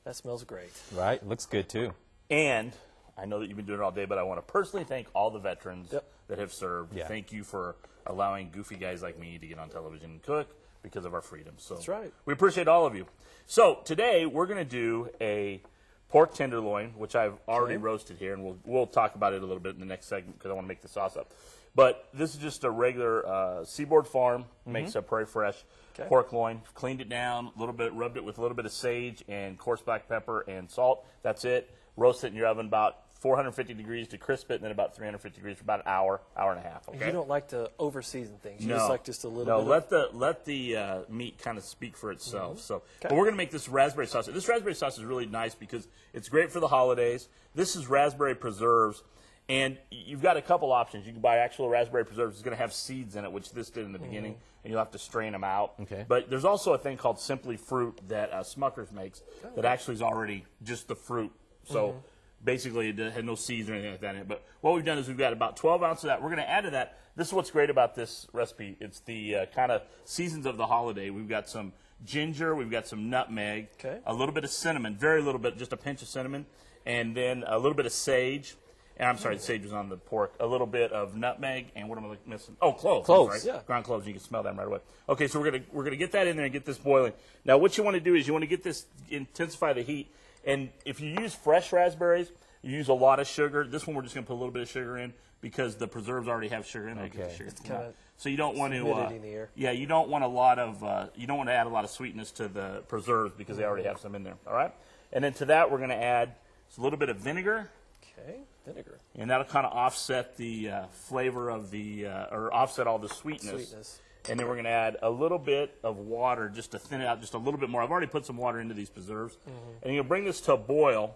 That smells great. Right? Looks good, too. And I know that you've been doing it all day, but I want to personally thank all the veterans that have served. Yeah. Thank you for allowing goofy guys like me to get on television and cook because of our freedom. So that's right. We appreciate all of you. So today we're going to do a pork tenderloin, which I've already roasted here, and we'll talk about it a little bit in the next segment because I want to make the sauce up. But this is just a regular Seaboard Farm, makes a Prairie Fresh pork loin. Cleaned it down a little bit, rubbed it with a little bit of sage and coarse black pepper and salt. That's it. Roast it in your oven about 450 degrees to crisp it, and then about 350 degrees for about an hour, hour and a half. Okay. You don't like to over-season things. You no. just like just a little bit. No, let the meat kind of speak for itself. So, but we're going to make this raspberry sauce. This raspberry sauce is really nice because it's great for the holidays. This is raspberry preserves. And you've got a couple options. You can buy actual raspberry preserves. It's going to have seeds in it, which this did in the beginning, and you'll have to strain them out. Okay. But there's also a thing called Simply Fruit that Smucker's makes that actually is already just the fruit. So basically it had no seeds or anything like that in it. But what we've done is we've got about 12 ounces of that. We're going to add to that. This is what's great about this recipe. It's the kind of seasons of the holiday. We've got some ginger. We've got some nutmeg. A little bit of cinnamon, very little bit, just a pinch of cinnamon. And then a little bit of sage. And I'm sorry, the sage was on the pork. A little bit of nutmeg, and what am I missing? Oh, cloves. Cloves. Yeah. Ground cloves. You can smell them right away. Okay, so we're gonna get that in there and get this boiling. Now, what you want to do is you want to get this, intensify the heat. And if you use fresh raspberries, you use a lot of sugar. This one we're just gonna put a little bit of sugar in because the preserves already have sugar in it. Okay. So you don't want to. In the air. Yeah, you don't want a lot of. You don't want to add a lot of sweetness to the preserves because they already have some in there. All right. And then to that we're gonna add a little bit of vinegar. Okay, vinegar. And that'll kind of offset the flavor of the, or offset all the sweetness. And then we're going to add a little bit of water just to thin it out just a little bit more. I've already put some water into these preserves. And you'll bring this to a boil.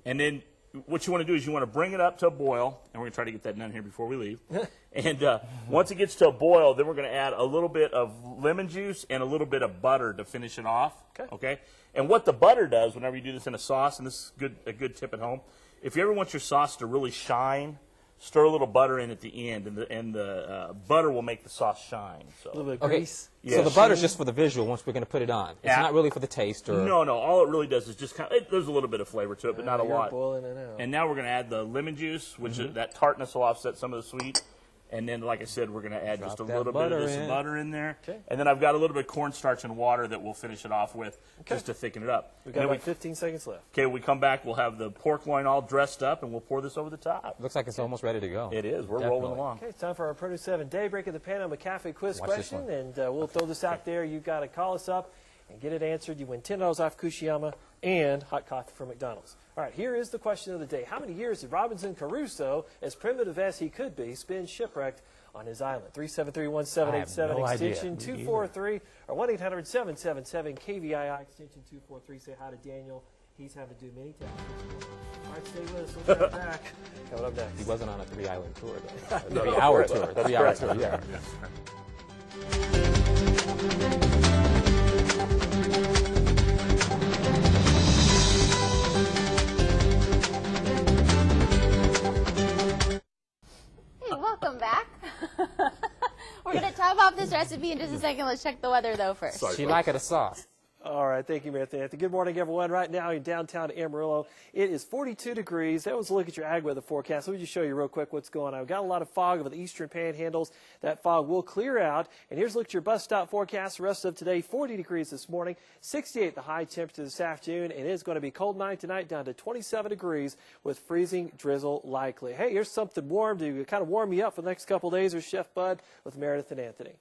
And then what you want to do is you want to bring it up to a boil. And we're going to try to get that done here before we leave. And once it gets to a boil, then we're going to add a little bit of lemon juice and a little bit of butter to finish it off. Okay? And what the butter does whenever you do this in a sauce, and this is a good tip at home, if you ever want your sauce to really shine, stir a little butter in at the end, and the butter will make the sauce shine. So. A little bit of grease. So the butter's just for the visual once we're going to put it on. It's not really for the taste? Or No. All it really does is just kind of, there's a little bit of flavor to it, but not a lot. Boiling it out. And now we're going to add the lemon juice, which that tartness will offset some of the sweet. And then, like I said, we're going to add just a little bit of this butter in there. And then I've got a little bit of cornstarch and water that we'll finish it off with just to thicken it up. We've got about 15 seconds left. Okay, when we come back, we'll have the pork loin all dressed up, and we'll pour this over the top. Looks like it's almost ready to go. It is. We're rolling along. Okay, it's time for our Produce 7 Daybreak at the Panama Cafe quiz question. And we'll throw this out there. You've got to call us up and get it answered. You win $10 off Kushiyama and hot coffee from McDonald's. All right, here is the question of the day. How many years did Robinson Crusoe, as primitive as he could be, spend shipwrecked on his island? 373-1787, extension 243, or 1-800-777-KVII, extension 243. Say hi to Daniel. He's having to do many tasks. All right, stay with us. We'll be right back. Coming up next. He wasn't on a 3-island tour, though. 3-hour tour. 3-hour tour, yeah. Welcome back. We're going to top off this recipe in just a second. Let's check the weather, though, first. She liked it a sauce. All right, thank you, Martha. Good morning, everyone. Right now in downtown Amarillo, it is 42 degrees. That was a look at your ag weather forecast. Let me just show you real quick what's going on. We've got a lot of fog over the eastern panhandles. That fog will clear out. And here's a look at your bus stop forecast. The rest of today, 40 degrees this morning, 68 the high temperature this afternoon. And it is going to be cold night tonight, down to 27 degrees with freezing drizzle likely. Hey, here's something warm to kind of warm you up for the next couple of days. There's Chef Bud with Meredith and Anthony.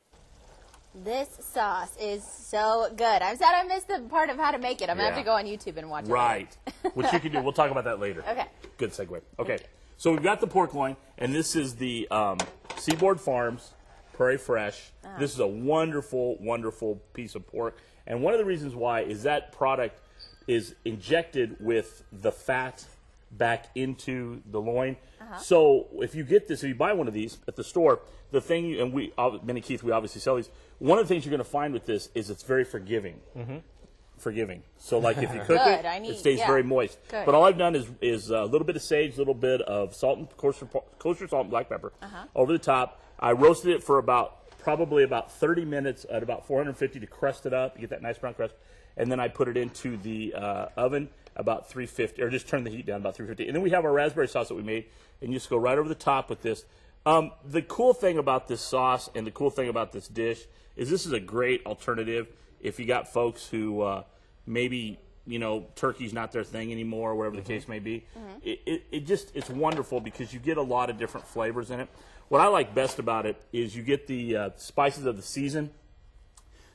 This sauce is so good. I'm sad I missed the part of how to make it. I'm going to have to go on YouTube and watch it. Right. Which you can do. We'll talk about that later. Okay. Good segue. Okay. So we've got the pork loin, and this is the Seaboard Farms Prairie Fresh. This is a wonderful, wonderful piece of pork. And one of the reasons why is that product is injected with the fat back into the loin. So if you get this, if you buy one of these at the store, the thing, and we obviously sell these, one of the things you're going to find with this is it's very forgiving. Forgiving. So like if you cook it stays very moist. But all I've done is a little bit of sage, a little bit of salt and kosher salt and black pepper over the top. I roasted it for probably about 30 minutes at about 450 to crust it up, get that nice brown crust. and then I put it into the oven about 350, or just turn the heat down about 350. And then we have our raspberry sauce that we made, and you just go right over the top with this. The cool thing about this sauce and the cool thing about this dish is this is a great alternative if you got folks who maybe, you know, turkey's not their thing anymore, or whatever the case may be. It's wonderful because you get a lot of different flavors in it. What I like best about it is you get the spices of the season,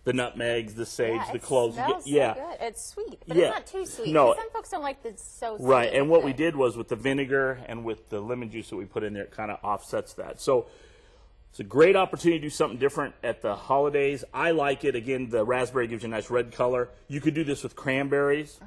the nutmegs, the sage, the cloves. It smells so good. It's sweet, but it's not too sweet. No. Some folks don't like the so sweet. Right, and what we did was with the vinegar and with the lemon juice that we put in there, it kind of offsets that. So it's a great opportunity to do something different at the holidays. I like it. Again, the raspberry gives you a nice red color. You could do this with cranberries.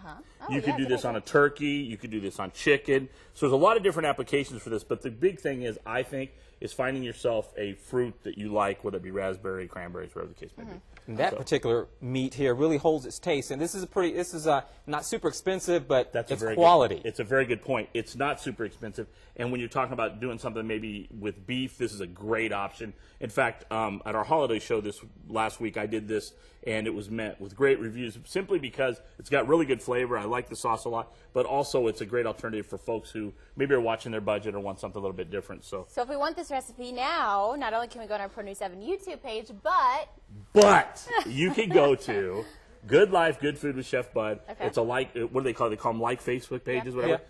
You could do this on a turkey. You could do this on chicken. So there's a lot of different applications for this, but the big thing is, I think, is finding yourself a fruit that you like, whether it be raspberry, cranberries, whatever the case may be. And that particular meat here really holds its taste, and this is not super expensive, but it's quality. It's a very good point. It's not super expensive, and when you're talking about doing something maybe with beef, this is a great option. In fact, at our holiday show this last week, I did this, and it was met with great reviews simply because it's got really good flavor. I like the sauce a lot, but also it's a great alternative for folks who maybe are watching their budget or want something a little bit different. So if we want this recipe now, not only can we go on our Pro News 7 YouTube page, but you can go to Good Life, Good Food with Chef Bud. It's a what do they call it? They call them like Facebook pages, whatever.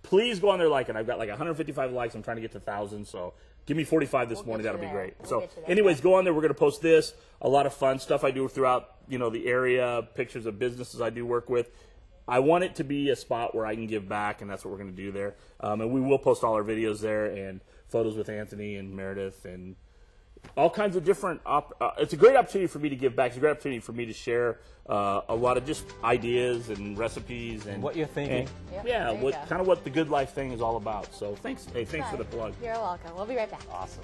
Please go on there, like it. I've got like 155 likes. I'm trying to get to 1,000, so give me 45 this morning. That'll be great. So anyways, go on there. We're going to post this. A lot of fun stuff I do throughout, you know, the area, pictures of businesses I do work with. I want it to be a spot where I can give back, and that's what we're going to do there. And we will post all our videos there and photos with Anthony and Meredith and all kinds of different it's a great opportunity for me to give back. It's a great opportunity for me to share a lot of just ideas and recipes and what you're thinking. And, what the Good Life thing is all about. So thanks. Hey, thanks for the plug. You're welcome. We'll be right back. Awesome.